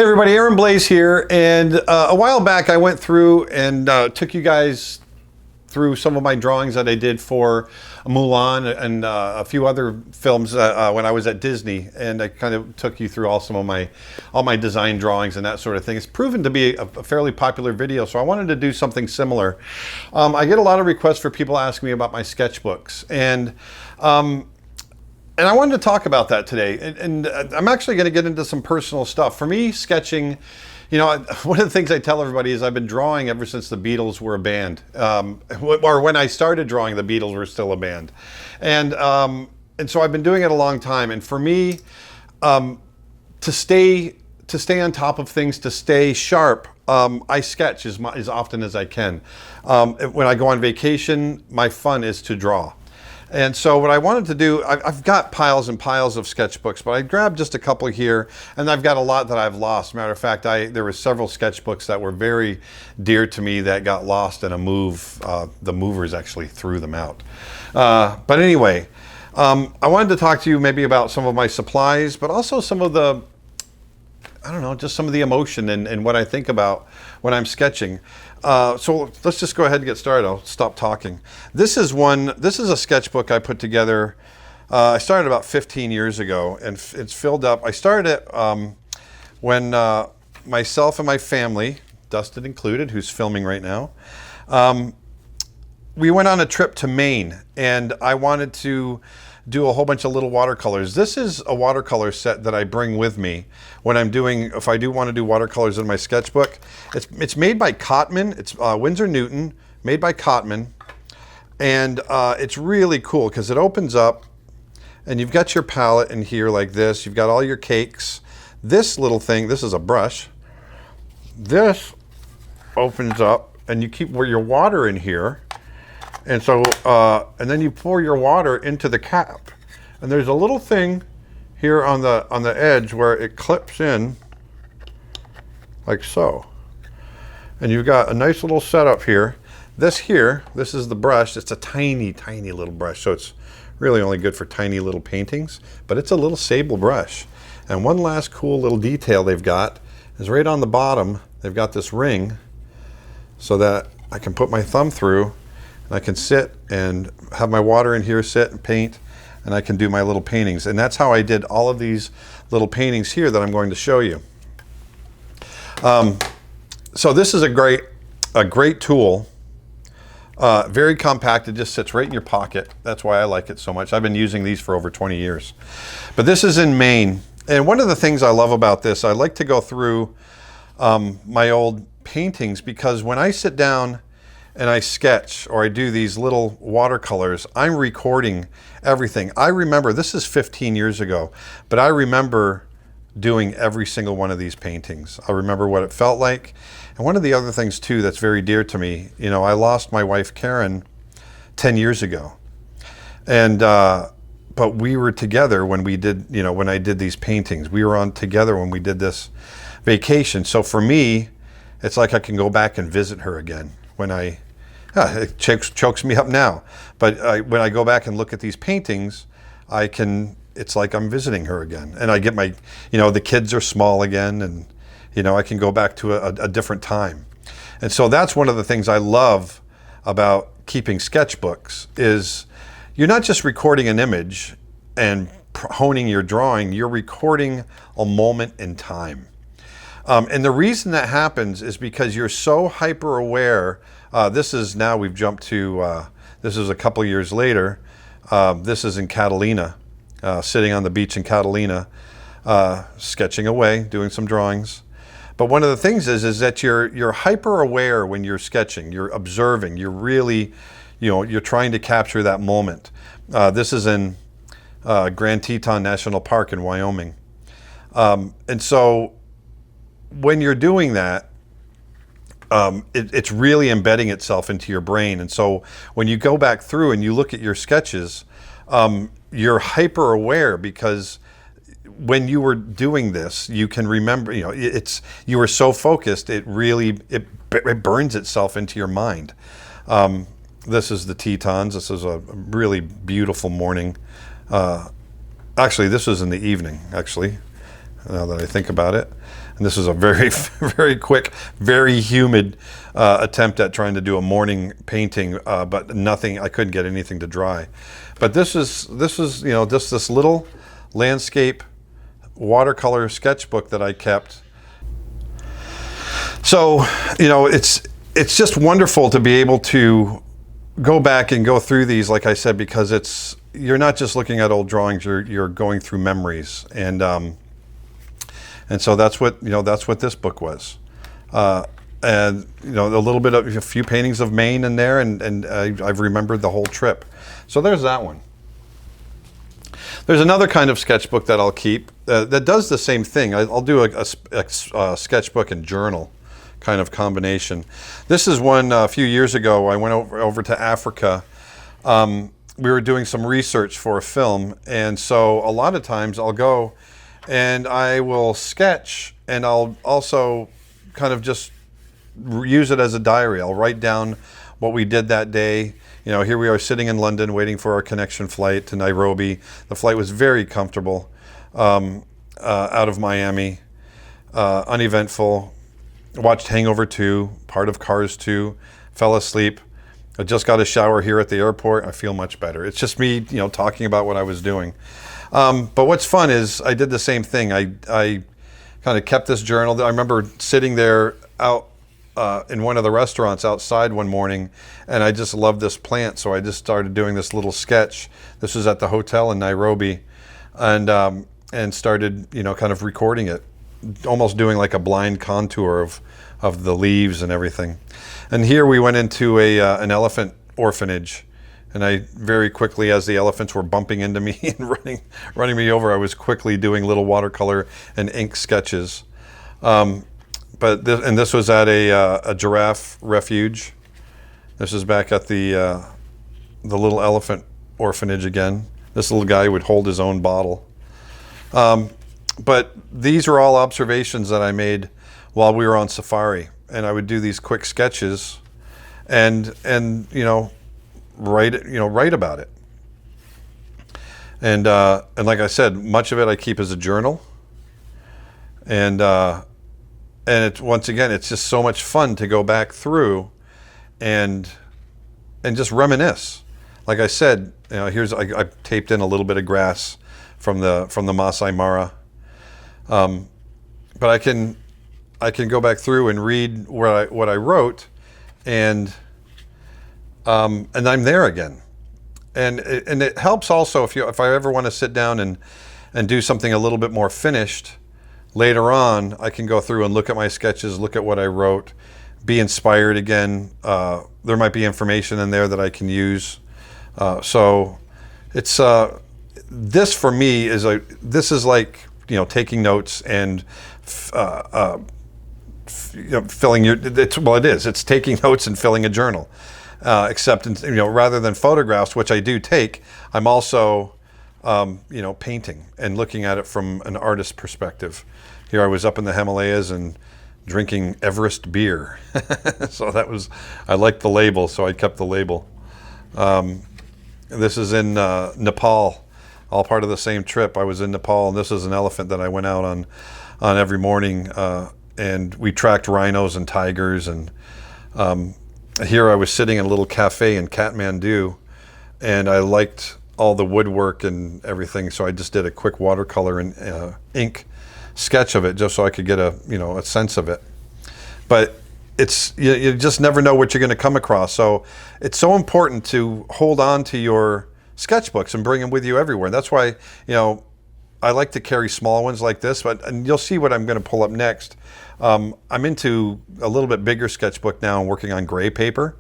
Hey everybody, Aaron Blaise here, and a while back I went through and took you guys through some of my drawings that I did for Mulan and a few other films when I was at Disney, and I kind of took you through all my design drawings and that sort of thing. It's proven to be a fairly popular video, so I wanted to do something similar. I get a lot of requests for people asking me about my sketchbooks, and I wanted to talk about that today, and I'm actually going to get into some personal stuff. For me, sketching, you know, one of the things I tell everybody is I've been drawing ever since the Beatles were a band, or when I started drawing, the Beatles were still a band, and so I've been doing it a long time. And for me, to stay on top of things, to stay sharp, I sketch as often as I can. When I go on vacation, my fun is to draw. And so what I wanted to do, I've got piles and piles of sketchbooks, but I grabbed just a couple here, and I've got a lot that I've lost. Matter of fact, there were several sketchbooks that were very dear to me that got lost in a move. The movers actually threw them out. But anyway, I wanted to talk to you maybe about some of my supplies, but also some of the, I don't know, just some of the emotion and what I think about when I'm sketching. So let's just go ahead and get started. I'll stop talking. This is a sketchbook I put together. I started about 15 years ago, and it's filled up. I started it when myself and my family, Dustin included, who's filming right now, we went on a trip to Maine, and I wanted to do a whole bunch of little watercolors. This is a watercolor set that I bring with me when I'm doing, if I do want to do watercolors in my sketchbook. It's made by Cotman. It's Winsor Newton, made by Cotman. And it's really cool because it opens up and you've got your palette in here like this. You've got all your cakes. This little thing, this is a brush. This opens up and you keep your water in here. And so, and then you pour your water into the cap, and there's a little thing here on the edge where it clips in, like so. And you've got a nice little setup here. This is the brush. It's a tiny, tiny little brush, so it's really only good for tiny little paintings. But it's a little sable brush. And one last cool little detail they've got is right on the bottom. They've got this ring, so that I can put my thumb through. I can sit and have my water in here, sit and paint, and I can do my little paintings. And that's how I did all of these little paintings here that I'm going to show you. So this is a great tool. Very compact. It just sits right in your pocket. That's why I like it so much. I've been using these for over 20 years. But this is in Maine. And one of the things I love about this, I like to go through my old paintings, because when I sit down and I sketch or I do these little watercolors, I'm recording everything. I remember, this is 15 years ago, but I remember doing every single one of these paintings. I remember what it felt like. And one of the other things too that's very dear to me, you know, I lost my wife Karen 10 years ago. And but we were together when we did, you know, when I did these paintings. We were on together when we did this vacation. So for me, it's like I can go back and visit her again. When it chokes me up now, but when I go back and look at these paintings, it's like I'm visiting her again. And I get my, you know, the kids are small again, and, you know, I can go back to a different time. And so that's one of the things I love about keeping sketchbooks is you're not just recording an image and honing your drawing, you're recording a moment in time. And the reason that happens is because you're so hyper aware. This is now, we've jumped to, this is a couple years later. This is in Catalina, sitting on the beach in Catalina, sketching away, doing some drawings. But one of the things is that you're hyper aware when you're sketching. You're observing. You're really, you know, you're trying to capture that moment. This is in Grand Teton National Park in Wyoming. And so when you're doing that, it's really embedding itself into your brain. And so when you go back through and you look at your sketches, you're hyper aware, because when you were doing this, you can remember, you know, you were so focused, it burns itself into your mind. This is the Tetons. This is a really beautiful morning. Actually, this was in the evening, actually. now that I think about it. And this is a very, very quick, very humid attempt at trying to do a morning painting, but nothing, I couldn't get anything to dry. But this is you know, just this little landscape watercolor sketchbook that I kept. So, you know, it's just wonderful to be able to go back and go through these, like I said, because you're not just looking at old drawings, you're going through memories. And so that's what, you know, that's what this book was. And, you know, a few paintings of Maine in there, and I've remembered the whole trip. So there's that one. There's another kind of sketchbook that I'll keep that does the same thing. I'll do a sketchbook and journal kind of combination. This is one a few years ago. I went over to Africa. We were doing some research for a film, and so a lot of times I'll go and I will sketch, and I'll also kind of just use it as a diary. I'll write down what we did that day. You know, here we are sitting in London waiting for our connection flight to Nairobi. The flight was very comfortable, out of Miami, uneventful. Watched Hangover 2, part of Cars 2, fell asleep. I just got a shower here at the airport. I feel much better. It's just me, you know, talking about what I was doing. But what's fun is I did the same thing. I kind of kept this journal. I remember sitting there out in one of the restaurants outside one morning, and I just loved this plant, so I just started doing this little sketch. This was at the hotel in Nairobi, and started, you know, kind of recording it, almost doing like a blind contour of the leaves and everything. And here we went into an elephant orphanage. And I very quickly, as the elephants were bumping into me and running me over, I was quickly doing little watercolor and ink sketches. This was at a giraffe refuge. This is back at the little elephant orphanage again. This little guy would hold his own bottle. But these are all observations that I made while we were on safari, and I would do these quick sketches, and you know, write about it. And like I said, much of it I keep as a journal. And it's, once again, it's just so much fun to go back through and just reminisce. Like I said, you know, I taped in a little bit of grass from the Masai Mara. But I can go back through and read what I wrote, and I'm there again. And it helps also if I ever want to sit down and do something a little bit more finished later on, I can go through and look at my sketches, look at what I wrote, be inspired again. There might be information in there that I can use. So it's this for me this is like, you know, taking notes and you know, filling it's taking notes and filling a journal. Except, you know, rather than photographs, which I do take, I'm also, you know, painting and looking at it from an artist's perspective. Here I was up in the Himalayas and drinking Everest beer. So I liked the label, so I kept the label. This is in Nepal, all part of the same trip. I was in Nepal, and this is an elephant that I went out on every morning, and we tracked rhinos and tigers, and here I was sitting in a little cafe in Kathmandu, and I liked all the woodwork and everything, so I just did a quick watercolor and ink sketch of it, just so I could get a sense of it. But you just never know what you're going to come across. So it's so important to hold on to your sketchbooks and bring them with you everywhere. That's why, you know, I like to carry small ones like this, and you'll see what I'm going to pull up next. I'm into a little bit bigger sketchbook now and working on gray paper,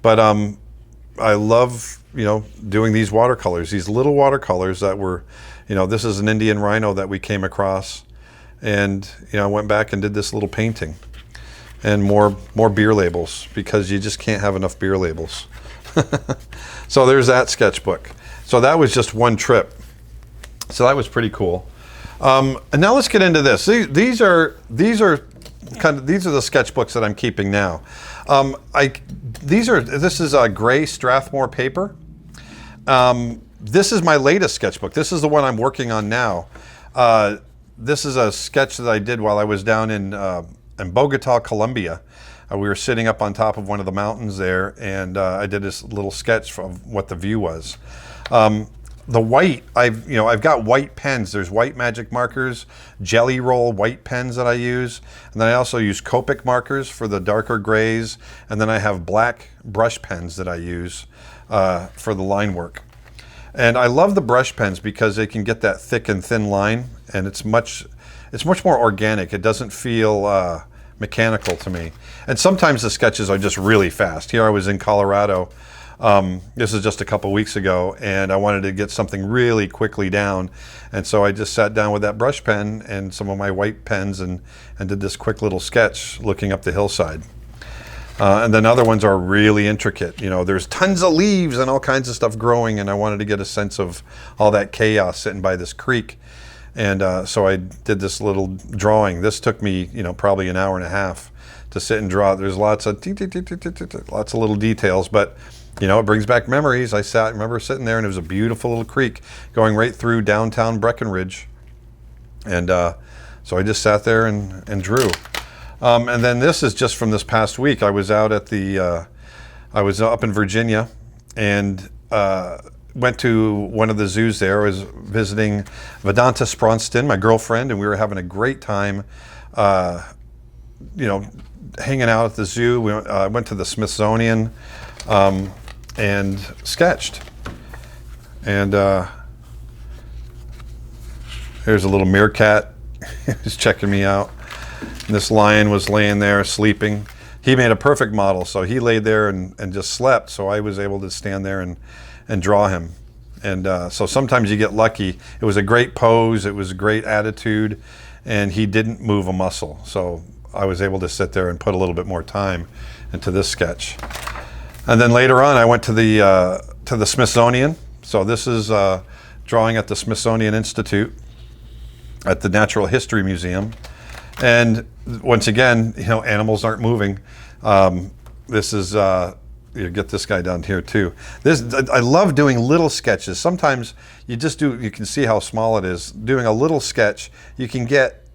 but I love, you know, doing these watercolors, these little watercolors that were, you know, this is an Indian rhino that we came across, and, you know, I went back and did this little painting, and more beer labels, because you just can't have enough beer labels. So there's that sketchbook. So that was just one trip. So that was pretty cool. And now let's get into this. These are the sketchbooks that I'm keeping now. This is a gray Strathmore paper. This is my latest sketchbook. This is the one I'm working on now. This is a sketch that I did while I was down in Bogota, Colombia. We were sitting up on top of one of the mountains there, and I did this little sketch of what the view was. The white, I've got white pens. There's white magic markers, jelly roll white pens that I use, and then I also use Copic markers for the darker grays, and then I have black brush pens that I use for the line work. And I love the brush pens because they can get that thick and thin line, and it's much more organic. It doesn't feel mechanical to me. And sometimes the sketches are just really fast. Here I was in Colorado. This is just a couple weeks ago, and I wanted to get something really quickly down, and so I just sat down with that brush pen and some of my white pens and did this quick little sketch looking up the hillside. And then other ones are really intricate. There's tons of leaves and all kinds of stuff growing, and I wanted to get a sense of all that chaos sitting by this creek. And so I did this little drawing. This took me, probably an hour and a half to sit and draw. There's lots of little details, but it brings back memories. I remember sitting there, and it was a beautiful little creek going right through downtown Breckenridge. And so I just sat there and drew. And then this is just from this past week. I was out at I was up in Virginia, and went to one of the zoos there. I was visiting Vedanta Spronston, my girlfriend, and we were having a great time, hanging out at the zoo. We went to the Smithsonian, and sketched. And here's a little meerkat. He's checking me out. And this lion was laying there sleeping. He made a perfect model, so he laid there and just slept, so I was able to stand there and draw him. And so sometimes you get lucky. It was a great pose, it was a great attitude, and he didn't move a muscle. So I was able to sit there and put a little bit more time into this sketch. And then later on, I went to the Smithsonian. So this is drawing at the Smithsonian Institute at the Natural History Museum. And once again, animals aren't moving. This is, you get this guy down here too. I love doing little sketches. Sometimes you can see how small it is. Doing a little sketch, you can get,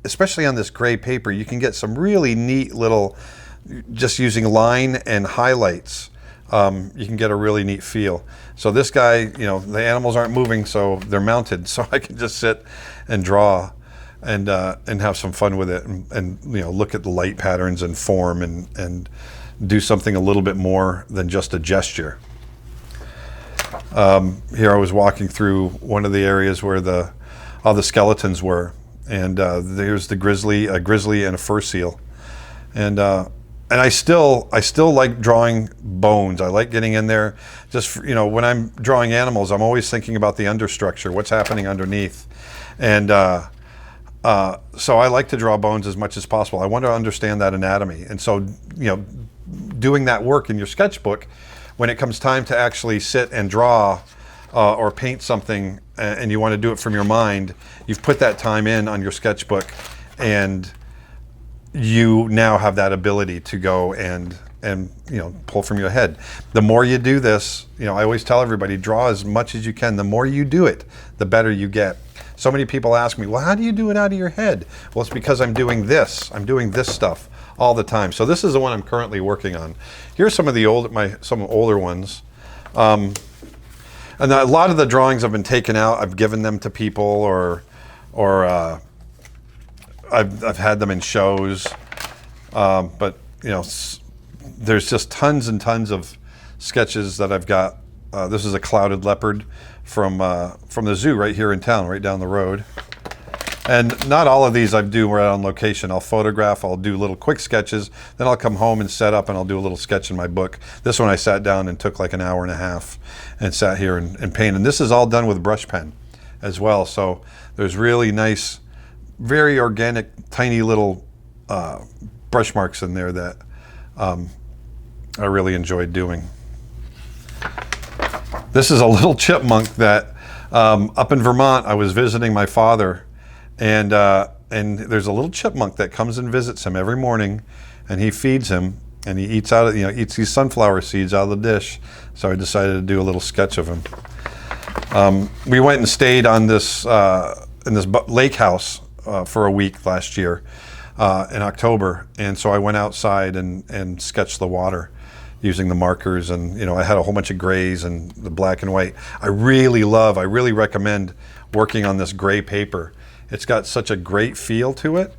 especially on this gray paper, you can get some really neat little, just using line and highlights, you can get a really neat feel. So this guy, the animals aren't moving, so they're mounted. So I can just sit and draw and have some fun with it, and look at the light patterns and form, and do something a little bit more than just a gesture. Here I was walking through one of the areas where all the skeletons were, and there's a grizzly and a fur seal, and I still like drawing bones. I like getting in there. Just when I'm drawing animals, I'm always thinking about the understructure, what's happening underneath, and so I like to draw bones as much as possible. I want to understand that anatomy, and so doing that work in your sketchbook, when it comes time to actually sit and draw or paint something, and you want to do it from your mind, you've put that time in on your sketchbook, and you now have that ability to go and pull from your head. The more you do this, I always tell everybody, draw as much as you can. The more you do it, the better you get. So many people ask me, well, how do you do it out of your head? Well, it's because I'm doing this stuff all the time. So this is the one I'm currently working on. Here's some of some older ones. And a lot of the drawings have been taken out. I've given them to people, or I've had them in shows. But there's just tons and tons of sketches that I've got. This is a clouded leopard from the zoo right here in town, right down the road. And not all of these I do right on location. I'll photograph, I'll do little quick sketches, then I'll come home and set up and I'll do a little sketch in my book. This one I sat down and took like an hour and a half and sat here and painted. And this is all done with brush pen as well. So there's really nice, very organic, tiny little brush marks in there that I really enjoyed doing. This is a little chipmunk that up in Vermont, I was visiting my father, and there's a little chipmunk that comes and visits him every morning, and he feeds him, and he eats eats these sunflower seeds out of the dish. So I decided to do a little sketch of him. We went and stayed on this in this lake house for a week last year in October, and so I went outside and sketched the water using the markers, and I had a whole bunch of grays and the black and white. I really recommend working on this gray paper. It's got such a great feel to it,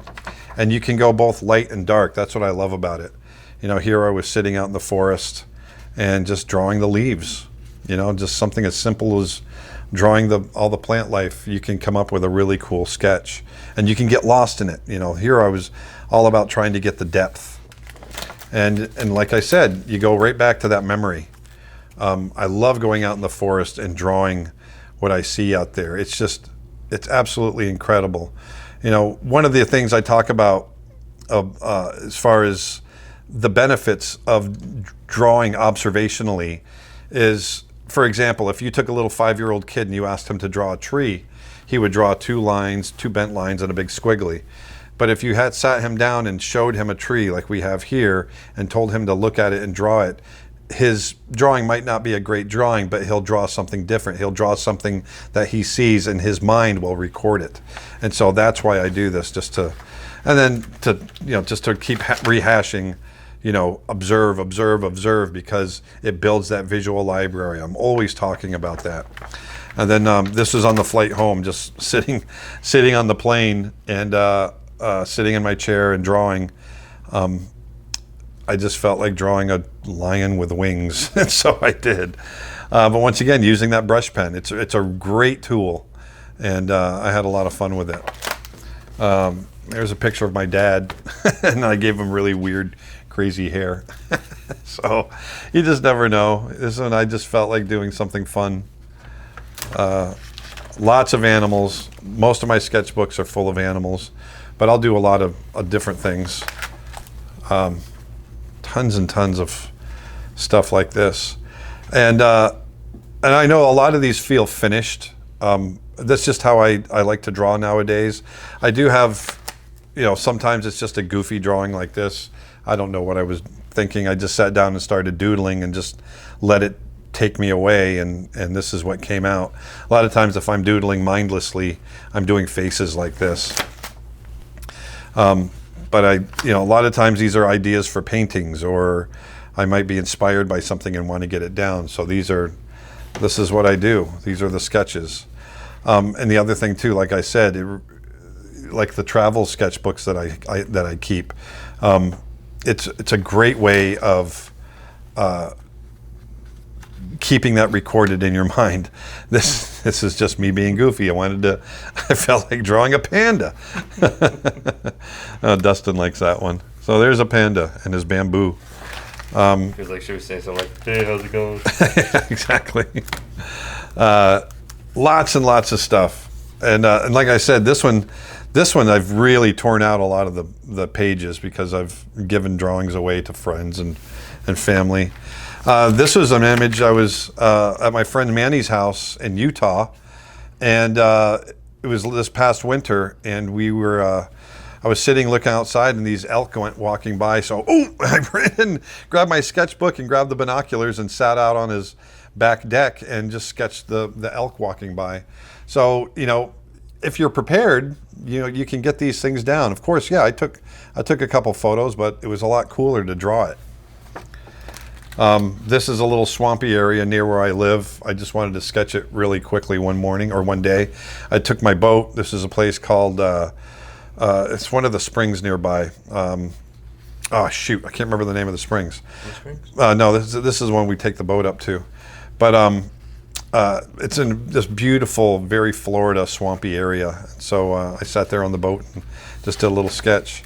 and you can go both light and dark. That's what I love about it. Here I was sitting out in the forest and just drawing the leaves. Just something as simple as drawing all the plant life. You can come up with a really cool sketch, and you can get lost in it. Here I was all about trying to get the depth, and like I said, you go right back to that memory. I love going out in the forest and drawing what I see out there. It's absolutely incredible. One of the things I talk about as far as the benefits of drawing observationally is, for example, if you took a little 5-year-old kid and you asked him to draw a tree, he would draw 2 lines, 2 bent lines, and a big squiggly. But if you had sat him down and showed him a tree like we have here and told him to look at it and draw it, his drawing might not be a great drawing, but he'll draw something different. He'll draw something that he sees, and his mind will record it. And so that's why I do this, just to keep rehashing, observe, because it builds that visual library. I'm always talking about that. And then this is on the flight home, just sitting on the plane and sitting in my chair and drawing. I just felt like drawing a lion with wings, and so I did. But once again, using that brush pen, it's a great tool, and I had a lot of fun with it. There's a picture of my dad, and I gave him really weird, crazy hair. So you just never know. This one, I just felt like doing something fun. Lots of animals. Most of my sketchbooks are full of animals, but I'll do a lot of different things. Tons and tons of stuff like this, and I know a lot of these feel finished. That's just how I like to draw nowadays. I do have, sometimes it's just a goofy drawing like this. I don't know what I was thinking. I just sat down and started doodling and just let it take me away, and this is what came out. A lot of times if I'm doodling mindlessly, I'm doing faces like this. But a lot of times these are ideas for paintings, or I might be inspired by something and want to get it down. So this is what I do. These are the sketches. And the other thing too, like I said, like the travel sketchbooks that I keep, it's a great way of keeping that recorded in your mind. This is just me being goofy. I felt like drawing a panda. Dustin likes that one. So there's a panda and his bamboo. Feels like she was saying something like, "Hey, how's it going?" Yeah, exactly. Lots and lots of stuff. And like I said, this one I've really torn out a lot of the pages because I've given drawings away to friends and family. This was an image. I was at my friend Manny's house in Utah, and it was this past winter, and I was sitting looking outside, and these elk went walking by. So, I ran and grabbed my sketchbook and grabbed the binoculars and sat out on his back deck and just sketched the elk walking by. So, if you're prepared, you can get these things down. Of course, yeah, I took a couple photos, but it was a lot cooler to draw it. This is a little swampy area near where I live. I just wanted to sketch it really quickly one day. I took my boat. This is a place called, it's one of the springs nearby. I can't remember the name of the springs. What springs? No, this is one we take the boat up to. But it's in this beautiful, very Florida swampy area. So I sat there on the boat and just did a little sketch.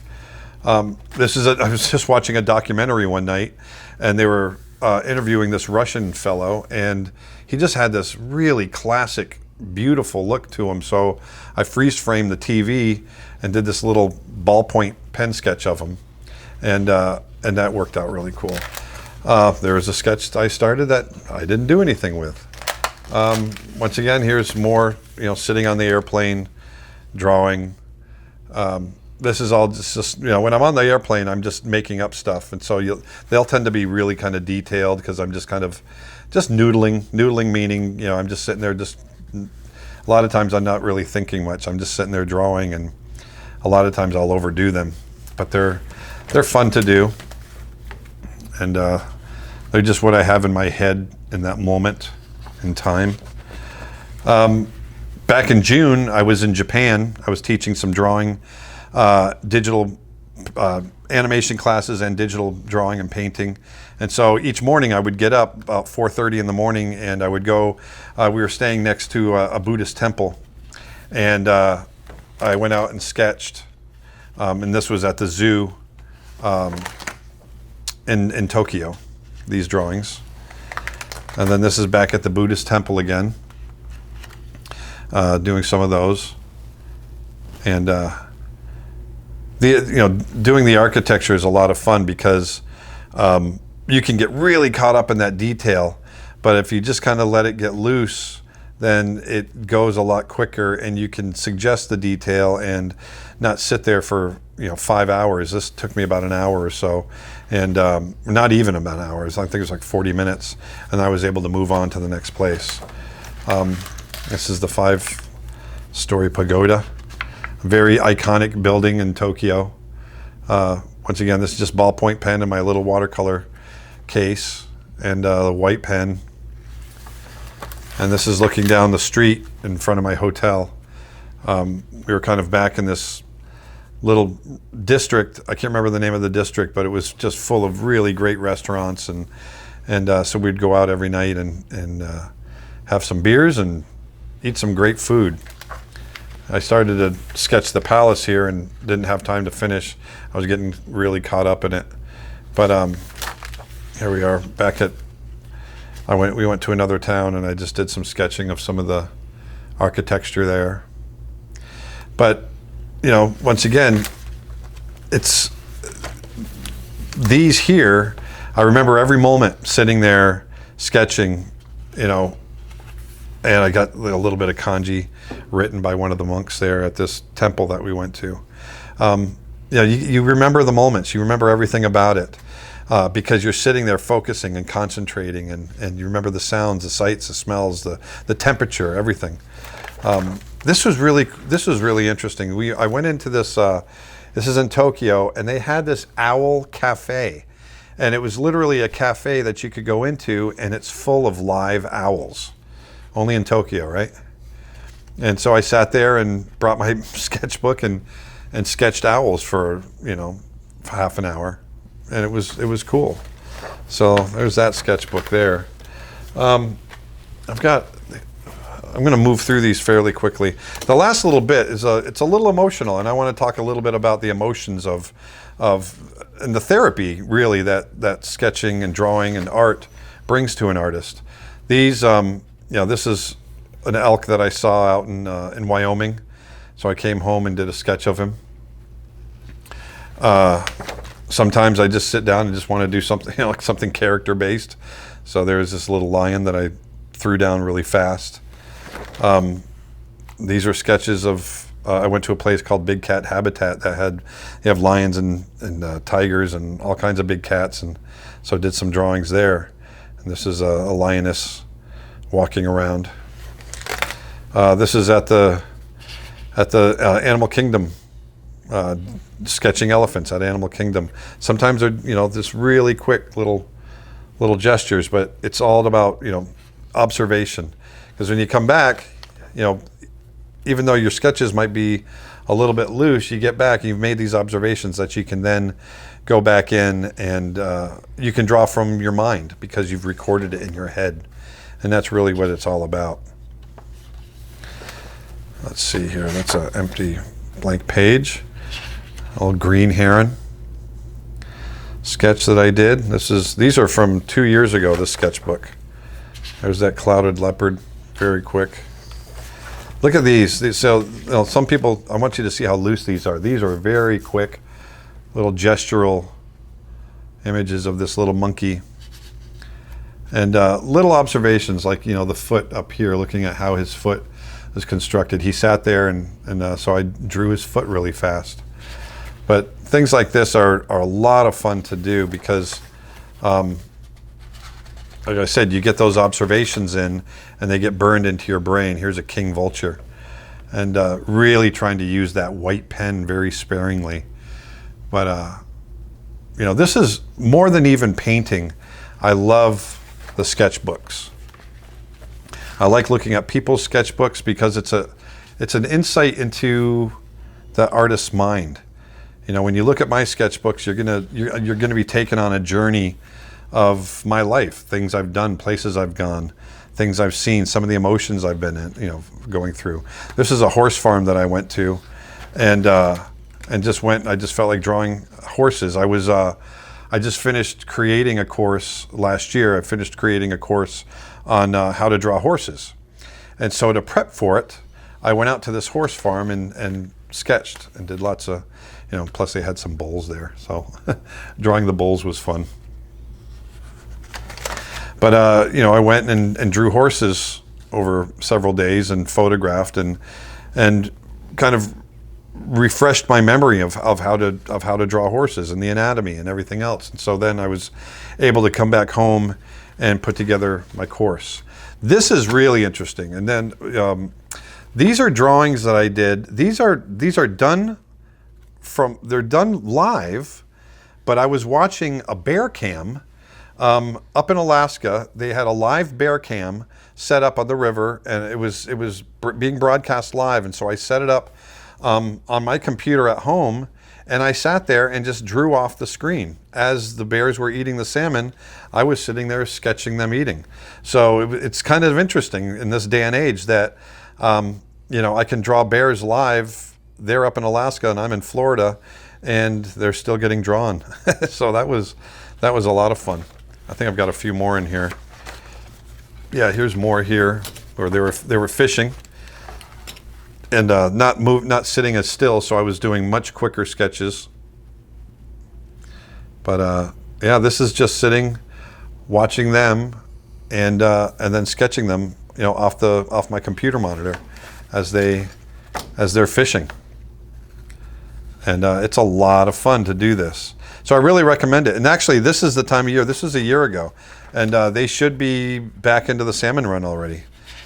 I was just watching a documentary one night, and they were interviewing this Russian fellow, and he just had this really classic, beautiful look to him. So I freeze framed the TV and did this little ballpoint pen sketch of him, and that worked out really cool. There was a sketch I started that I didn't do anything with. Once again, here's more, sitting on the airplane, drawing. This is all just when I'm on the airplane, I'm just making up stuff, and so they'll tend to be really kind of detailed because I'm just kind of noodling. Noodling meaning, I'm just sitting there. A lot of times I'm not really thinking much. I'm just sitting there drawing, and a lot of times I'll overdo them, but they're fun to do, and they're just what I have in my head in that moment in time. Back in June, I was in Japan. I was teaching some drawing, digital animation classes and digital drawing and painting. And so each morning I would get up about 4:30 in the morning, and I would go, we were staying next to a Buddhist temple, and I went out and sketched, and this was at the zoo in Tokyo, these drawings. And then this is back at the Buddhist temple again, doing some of those. And doing the architecture is a lot of fun because you can get really caught up in that detail, but if you just kind of let it get loose, then it goes a lot quicker, and you can suggest the detail and not sit there for 5 hours. This took me about an hour or so, and not even about hours. I think it was like 40 minutes, and I was able to move on to the next place. This is the 5-story pagoda, a very iconic building in Tokyo. Once again, this is just ballpoint pen in my little watercolor case, and the white pen. And this is looking down the street in front of my hotel. We were kind of back in this little district. I can't remember the name of the district, but it was just full of really great restaurants, and so we'd go out every night and have some beers and eat some great food. I started to sketch the palace here and didn't have time to finish. I was getting really caught up in it. But here we are back at, we went to another town, and I just did some sketching of some of the architecture there. But, once again, it's these here, I remember every moment sitting there sketching, and I got a little bit of kanji written by one of the monks there at this temple that we went to. You remember the moments, you remember everything about it, because you're sitting there focusing and concentrating, and you remember the sounds, the sights, the smells, the temperature, everything. This was really interesting. I went into this. This is in Tokyo, and they had this owl cafe, and it was literally a cafe that you could go into, and it's full of live owls. Only in Tokyo, right? And so I sat there and brought my sketchbook and sketched owls for half an hour, and it was cool. So there's that sketchbook there. I'm going to move through these fairly quickly. The last little bit is it's a little emotional, and I want to talk a little bit about the emotions of and the therapy really that sketching and drawing and art brings to an artist. These this is an elk that I saw out in Wyoming, so I came home and did a sketch of him. Sometimes I just sit down and just want to do something like something character based. So there's this little lion that I threw down really fast. These are sketches of, I went to a place called Big Cat Habitat that they have lions and tigers and all kinds of big cats, and so I did some drawings there. And this is a lioness walking around. This is at the Animal Kingdom, sketching elephants at Animal Kingdom. Sometimes they're just really quick little gestures, but it's all about observation. Because when you come back, even though your sketches might be a little bit loose, you get back and you've made these observations that you can then go back in and you can draw from your mind because you've recorded it in your head. And that's really what it's all about. Let's see here, that's an empty blank page. Old green heron sketch that I did. These are from 2 years ago, this sketchbook. There's that clouded leopard, very quick. Look at these. So some people, I want you to see how loose these are. These are very quick, little gestural images of this little monkey. And little observations like, the foot up here, looking at how his foot is constructed. He sat there and so I drew his foot really fast. But things like this are a lot of fun to do because, like I said, you get those observations in and they get burned into your brain. Here's a king vulture. and really trying to use that white pen very sparingly. But you know, this is more than even painting. I love the sketchbooks. I like looking at people's sketchbooks because it's an insight into the artist's mind. You know, when you look at my sketchbooks, you're gonna be taken on a journey of my life, things I've done, places I've gone, things I've seen, some of the emotions I've been in, you know, going through. This is a horse farm that I went to, and just went. I just felt like drawing horses. I just finished creating a course last year. I finished creating a course on how to draw horses, and so to prep for it, I went out to this horse farm and sketched and did lots of, you know. Plus they had some bulls there, so drawing the bulls was fun. But you know, I went and drew horses over several days and photographed and kind of refreshed my memory of how to draw horses and the anatomy and everything else. And so then I was able to come back home and put together my course. This is really interesting. And then these are drawings that I did. These are done they're done live, but I was watching a bear cam. Up in Alaska, they had a live bear cam set up on the river, and it was being broadcast live. And so I set it up on my computer at home, and I sat there and just drew off the screen. As the bears were eating the salmon, I was sitting there sketching them eating. So it's kind of interesting in this day and age that you know, I can draw bears live. They're up in Alaska and I'm in Florida, and they're still getting drawn. So that was a lot of fun. I think I've got a few more in here. Yeah, here's more here where they were fishing and not sitting as still. So I was doing much quicker sketches. But yeah, this is just sitting, watching them, and then sketching them, you know, off my computer monitor as they're fishing. And it's a lot of fun to do this. So I really recommend it. And actually, this is the time of year. This was a year ago. And they should be back into the salmon run already.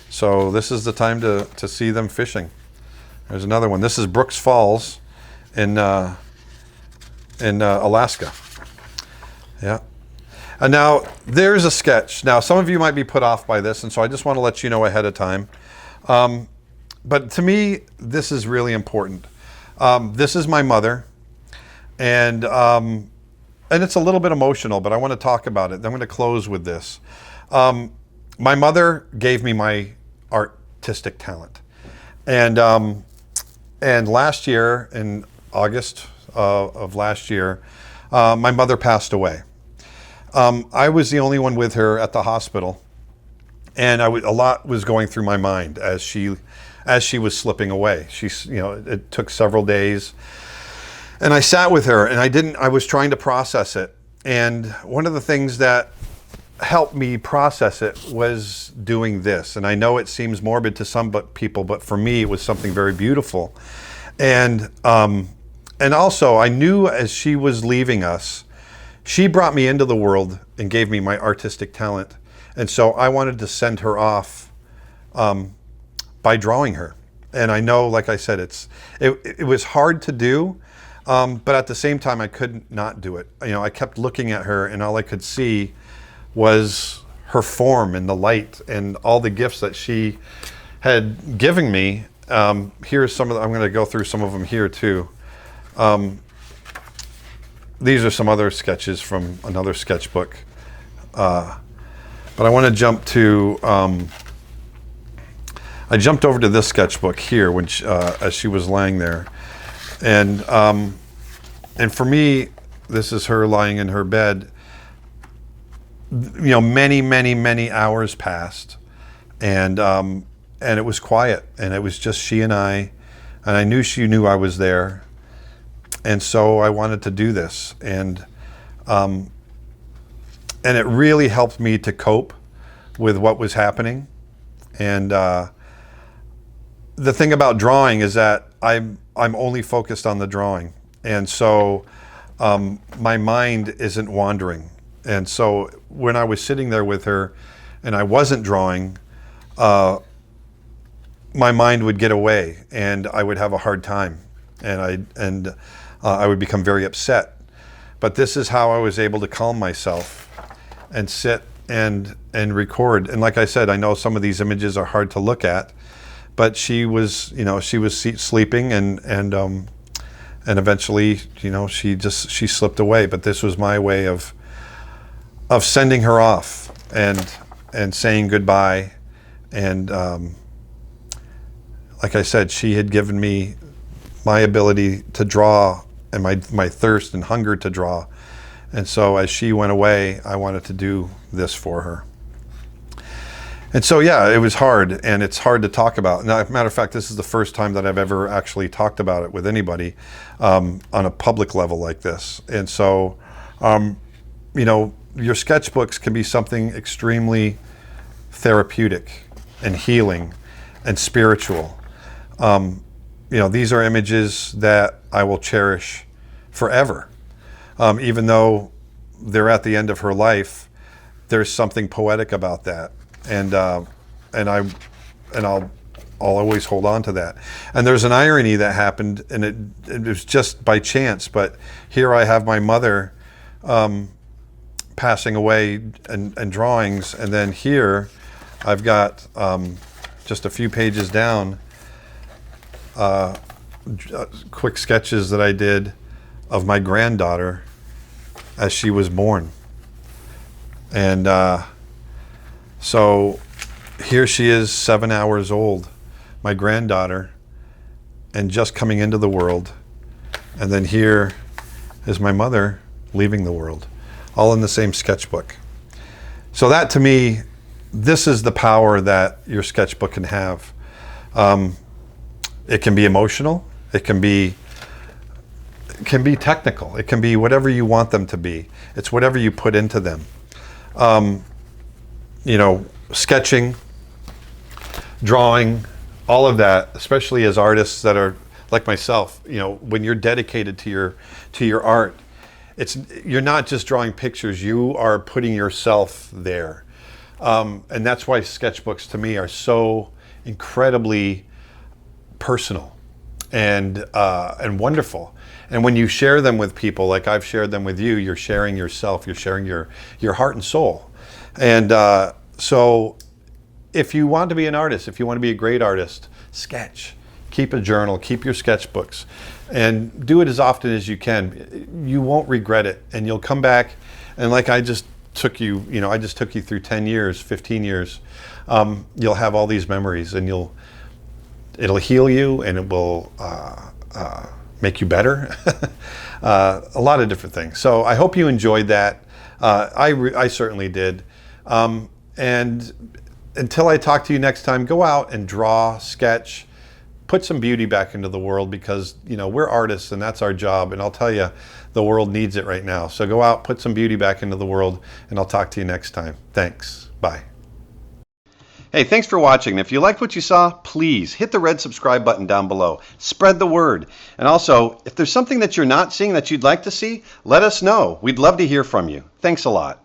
So this is the time to see them fishing. There's another one. This is Brooks Falls in Alaska. Yeah. And now there's a sketch. Now, some of you might be put off by this, and so I just want to let you know ahead of time. But to me, this is really important. This is my mother, and it's a little bit emotional, but I want to talk about it. I'm going to close with this. My mother gave me my artistic talent, and last year, in August of last year, my mother passed away. I was the only one with her at the hospital, and a lot was going through my mind as she was slipping away. You know, it took several days, and I sat with her, and I was trying to process it. And one of the things that helped me process it was doing this. And I know it seems morbid to some people, but for me, it was something very beautiful. And also, I knew as she was leaving us, she brought me into the world and gave me my artistic talent. And so I wanted to send her off by drawing her. And I know, like I said, it was hard to do, but at the same time, I couldn't not do it. You know, I kept looking at her, and all I could see was her form and the light and all the gifts that she had given me. Here's some of I'm going to go through some of them here too. These are some other sketches from another sketchbook. But I want to jump to, I jumped over to this sketchbook here, which as she was laying there. And for me, this is her lying in her bed. You know, many, many, many hours passed, and it was quiet, and it was just she and I knew she knew I was there, and so I wanted to do this, and it really helped me to cope with what was happening. And the thing about drawing is that I'm only focused on the drawing, and so my mind isn't wandering. And so when I was sitting there with her and I wasn't drawing, my mind would get away and I would have a hard time, and I would become very upset. But this is how I was able to calm myself and sit and record. And like I said, I know some of these images are hard to look at, but she was, sleeping, and eventually, she slipped away. But this was my way of sending her off and saying goodbye. And like I said, she had given me my ability to draw and my thirst and hunger to draw. And so as she went away, I wanted to do this for her. And so, yeah, it was hard, and it's hard to talk about. Now, matter of fact, this is the first time that I've ever actually talked about it with anybody on a public level like this. And so, your sketchbooks can be something extremely therapeutic and healing and spiritual. These are images that I will cherish forever. Even though they're at the end of her life, there's something poetic about that, and I'll always hold on to that. And there's an irony that happened, and it was just by chance. But here I have my mother passing away and drawings, and then here I've got just a few pages down, quick sketches that I did of my granddaughter as she was born. And so here she is, 7 hours old, my granddaughter, and just coming into the world. And then here is my mother leaving the world, all in the same sketchbook. So that, to me, this is the power that your sketchbook can have. It can be emotional. It can be technical. It can be whatever you want them to be. It's whatever you put into them. Sketching, drawing, all of that, especially as artists that are like myself, when you're dedicated to your art, you're not just drawing pictures, you are putting yourself there. And that's why sketchbooks to me are so incredibly personal and wonderful. And when you share them with people, like I've shared them with you, you're sharing yourself, you're sharing your heart and soul. And so if you want to be an artist, if you want to be a great artist, sketch. Keep a journal, keep your sketchbooks, and do it as often as you can. You won't regret it, and you'll come back, and like I just took you through 10 years, 15 years, you'll have all these memories, and it'll heal you, and it will make you better. A lot of different things. So I hope you enjoyed that. I certainly did. And until I talk to you next time, go out and draw, sketch, put some beauty back into the world, because we're artists and that's our job. And I'll tell you, the world needs it right now. So go out, put some beauty back into the world, and I'll talk to you next time. Thanks. Bye. Hey, thanks for watching. If you liked what you saw, please hit the red subscribe button down below. Spread the word. And also, if there's something that you're not seeing that you'd like to see, let us know. We'd love to hear from you. Thanks a lot.